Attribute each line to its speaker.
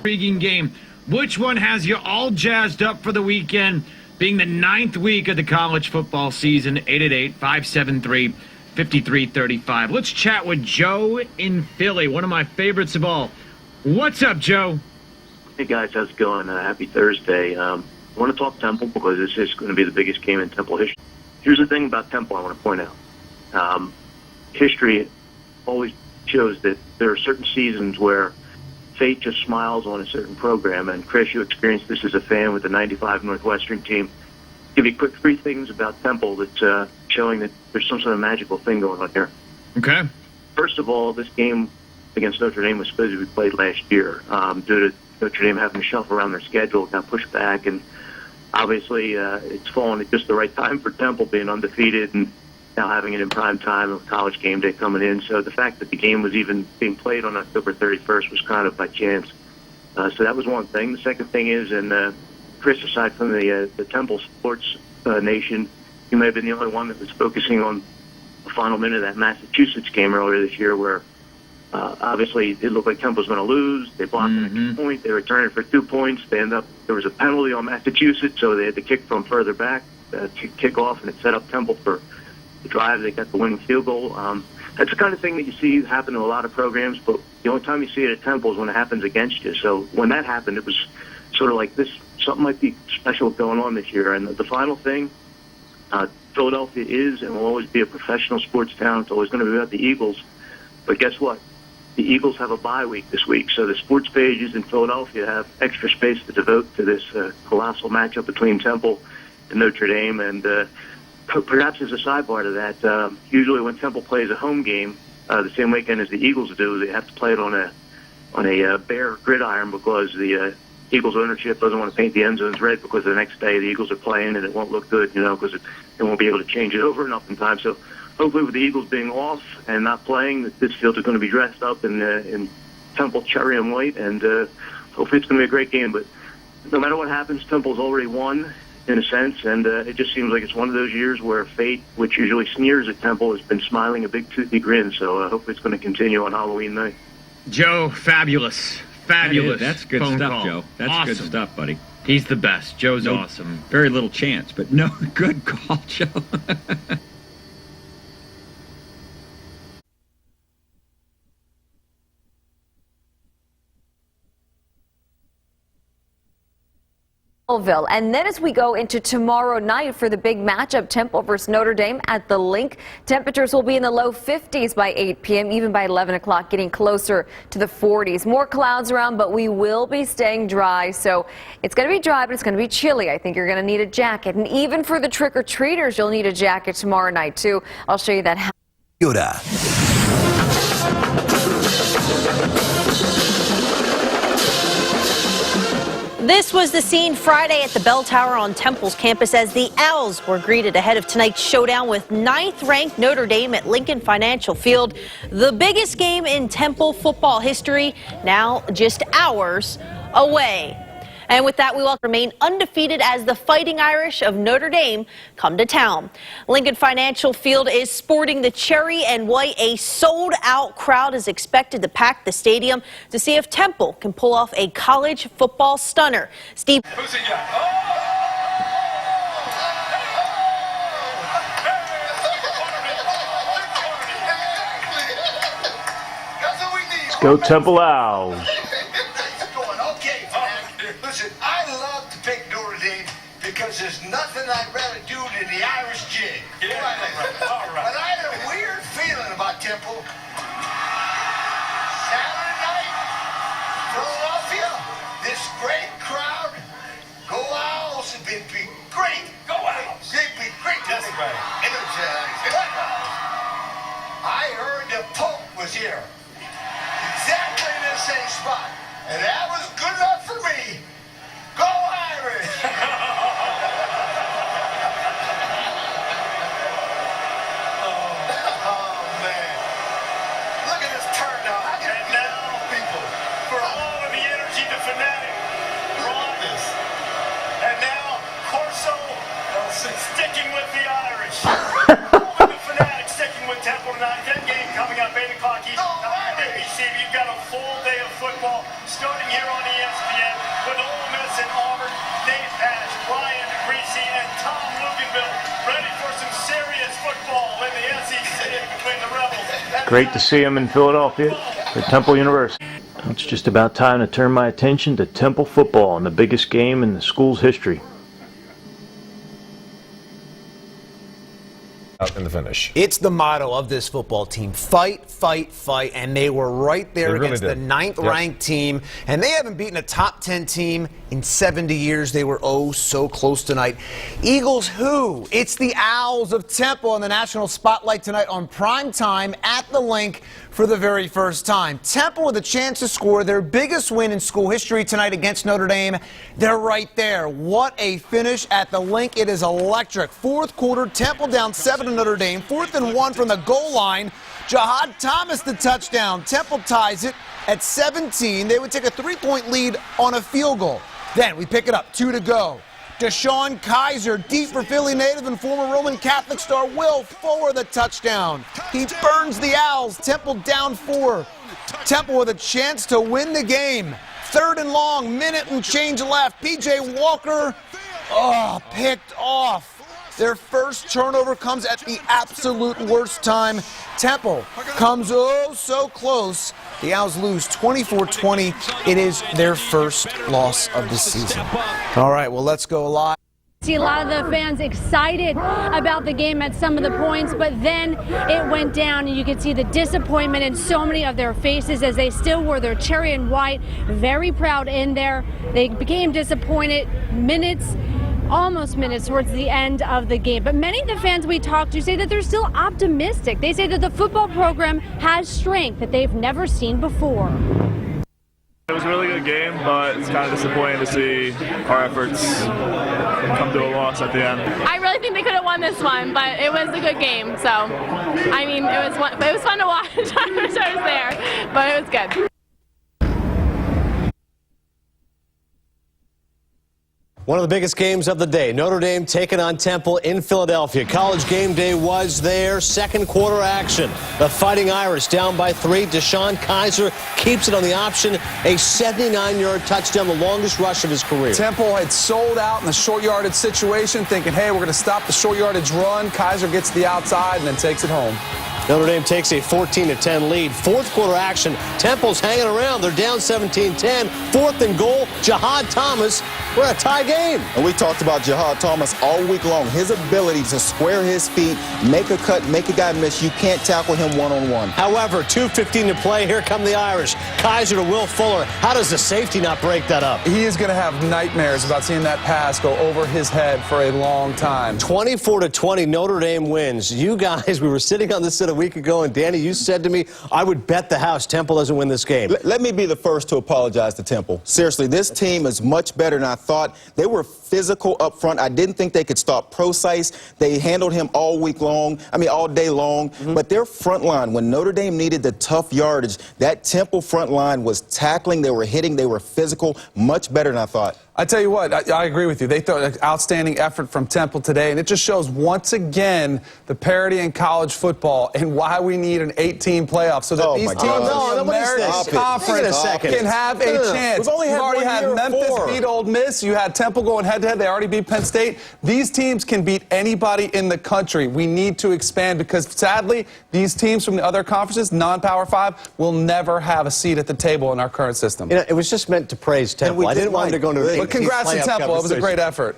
Speaker 1: Intriguing game. Which one has you all jazzed up for the weekend, being the 9th week of the college football season? 888-573-5335. Let's chat with Joe in Philly, one of my favorites of all. What's up, Joe?
Speaker 2: Hey, guys. How's it going? Happy Thursday. I want to talk Temple because this is going to be the biggest game in Temple history. Here's the thing about Temple I want to point out. History always shows that there are certain seasons where fate just smiles on a certain program. And, Chris, you experienced this as a fan with the 95 Northwestern team. Give you quick 3 things about Temple that's showing that there's some sort of magical thing going on here.
Speaker 1: Okay.
Speaker 2: First of all, this game against Notre Dame was supposed to be played last year. Due to Notre Dame having to shuffle around their schedule, got pushed back, and obviously it's fallen at just the right time for Temple being undefeated and now having it in prime time with College GameDay coming in. So the fact that the game was even being played on October 31st was kind of by chance. So that was one thing. The second thing is, and Chris, aside from the Temple sports nation, you may have been the only one that was focusing on the final minute of that Massachusetts game earlier this year where obviously it looked like Temple was going to lose. They blocked an extra point. They returned it for 2 points. There was a penalty on Massachusetts, so they had to kick from further back to kick off, and it set up Temple for the drive. They got the winning field goal. That's the kind of thing that you see happen to a lot of programs, but the only time you see it at Temple is when it happens against you. So when that happened, it was sort of like this, something might be special going on this year. And the final thing, Philadelphia is and will always be a professional sports town. It's always going to be about the Eagles. But guess what? The Eagles have a bye week this week, so the sports pages in Philadelphia have extra space to devote to this colossal matchup between Temple and Notre Dame. And perhaps as a sidebar to that, usually when Temple plays a home game the same weekend as the Eagles do, they have to play it on a bare gridiron because the Eagles ownership doesn't want to paint the end zones red because the next day the Eagles are playing and it won't look good, because they won't be able to change it over enough in time. So hopefully with the Eagles being off and not playing, this field is going to be dressed up in Temple cherry and white, and hopefully it's going to be a great game. But no matter what happens, Temple's already won in a sense, and it just seems like it's one of those years where fate, which usually sneers at Temple, has been smiling a big toothy grin. So hopefully it's going to continue on Halloween night.
Speaker 1: Joe, fabulous. Fabulous.
Speaker 3: That's good
Speaker 1: phone
Speaker 3: stuff,
Speaker 1: call.
Speaker 3: Joe. That's
Speaker 1: awesome.
Speaker 3: Good stuff, buddy.
Speaker 1: He's the best. Joe's awesome.
Speaker 3: Very little chance, but no, good call, Joe.
Speaker 4: And then as we go into tomorrow night for the big matchup, Temple versus Notre Dame at the Link, temperatures will be in the low 50s by 8 p.m., even by 11 o'clock, getting closer to the 40s. More clouds around, but we will be staying dry. So it's going to be dry, but it's going to be chilly. I think you're going to need a jacket. And even for the trick-or-treaters, you'll need a jacket tomorrow night, too. I'll show you that.
Speaker 5: This was the scene Friday at the Bell Tower on Temple's campus as the Owls were greeted ahead of tonight's showdown with 9th-ranked Notre Dame at Lincoln Financial Field. The biggest game in Temple football history, now just hours away. And with that, we will remain undefeated as the Fighting Irish of Notre Dame come to town. Lincoln Financial Field is sporting the cherry and white. A sold-out crowd is expected to pack the stadium to see if Temple can pull off a college football stunner. Steve.
Speaker 6: Who's it got?
Speaker 7: Go Temple Owls.
Speaker 6: Listen, I love to pick Notre Dame because there's nothing I'd rather do than the Irish jig. Yeah, all right. But I had a weird feeling about Temple. Saturday night, Philadelphia, this great crowd. Go Owls, it'd be great. Go Owls. It'd be great. That's right. I heard the Pope was here. Exactly in the same spot. And that was good enough for me. Go Irish! Oh, man. Look at this turnout. I got now people. For all of the energy, the fanatic brought this. And now, Corso sticking with the Irish. All of the fanatics sticking with Temple tonight. That game coming up 8 o'clock Eastern. ABC, you've got a full day of football starting here on ESPN. between the Rebels and
Speaker 7: Great to see him in Philadelphia at Temple University. It's just about time to turn my attention to Temple football and the biggest game in the school's history.
Speaker 8: In the finish.
Speaker 9: It's the motto of this football team. Fight, fight, fight. And they were right there against the 9th-ranked team. And they haven't beaten a top 10 team in 70 years. They were oh so close tonight. Eagles who? It's the Owls of Temple in the national spotlight tonight on primetime at the Link for the very first time. Temple with a chance to score their biggest win in school history tonight against Notre Dame. They're right there. What a finish at the Link. It is electric. Fourth quarter, Temple down 7 to Notre Dame. 4th and 1 from the goal line. Jihad Thomas the touchdown. Temple ties it at 17. They would take a 3-point lead on a field goal. Then we pick it up, 2 to go. Deshaun Kaiser, deep for Philly native and former Roman Catholic star Will Fuller the touchdown. He burns the Owls. Temple down 4. Temple with a chance to win the game. 3rd and long, minute and change left. P.J. Walker, picked off. Their first turnover comes at the absolute worst time. Temple comes oh so close. The Owls lose 24-20. It is their first loss of the season. All right, well, let's go live.
Speaker 10: See a lot of the fans excited about the game at some of the points, but then it went down and you could see the disappointment in so many of their faces as they still wore their cherry and white, very proud in there. They became disappointed almost minutes towards the end of the game. But many of the fans we talked to say that they're still optimistic. They say that the football program has strength that they've never seen before.
Speaker 11: It was a really good game, but it's kind of disappointing to see our efforts come to a loss at the end.
Speaker 10: I really think they could have won this one, but it was a good game. So, I mean, it was fun to watch. I wish I was there, but it was good.
Speaker 12: One of the biggest games of the day, Notre Dame taking on Temple in Philadelphia. College game day was there. Second quarter action. The Fighting Irish down by 3. Deshaun Kaiser keeps it on the option. A 79-yard touchdown, the longest rush of his career.
Speaker 13: Temple had sold out in the short yardage situation, thinking, hey, we're going to stop the short yardage run. Kaiser gets to the outside and then takes it home.
Speaker 12: Notre Dame takes a 14-10 lead. Fourth quarter action. Temple's hanging around. They're down 17-10. 4th and goal. Jihad Thomas. We're a tie game.
Speaker 14: And we talked about Jihad Thomas all week long. His ability to square his feet, make a cut, make a guy miss. You can't tackle him one-on-one.
Speaker 12: However, 2:15 to play. Here come the Irish. Kaiser to Will Fuller. How does the safety not break that up?
Speaker 13: He is going to have nightmares about seeing that pass go over his head for a long time.
Speaker 12: 24-20, Notre Dame wins. You guys, we were sitting on this set a week ago, and Danny, you said to me, I would bet the house Temple doesn't win this game.
Speaker 14: Let me be the first to apologize to Temple. Seriously, this team is much better than I thought. They were physical up front. I didn't think they could stop Procise. They handled him all day long. But their front line, when Notre Dame needed the tough yardage, that Temple front line was tackling, they were hitting, they were physical, much better than I thought.
Speaker 13: I tell you what, I agree with you. They thought an outstanding effort from Temple today, and it just shows once again the parity in college football and why we need an 8-team playoff so that these teams in the American Conference can have a chance. You've already had Memphis beat Ole Miss. You had Temple going head-to-head. They already beat Penn State. These teams can beat anybody in the country. We need to expand because, sadly, these teams from the other conferences, non-Power 5, will never have a seat at the table in our current system.
Speaker 12: You know, it was just meant to praise Temple. I didn't want them to go into
Speaker 13: But congrats to Temple. It was a great effort.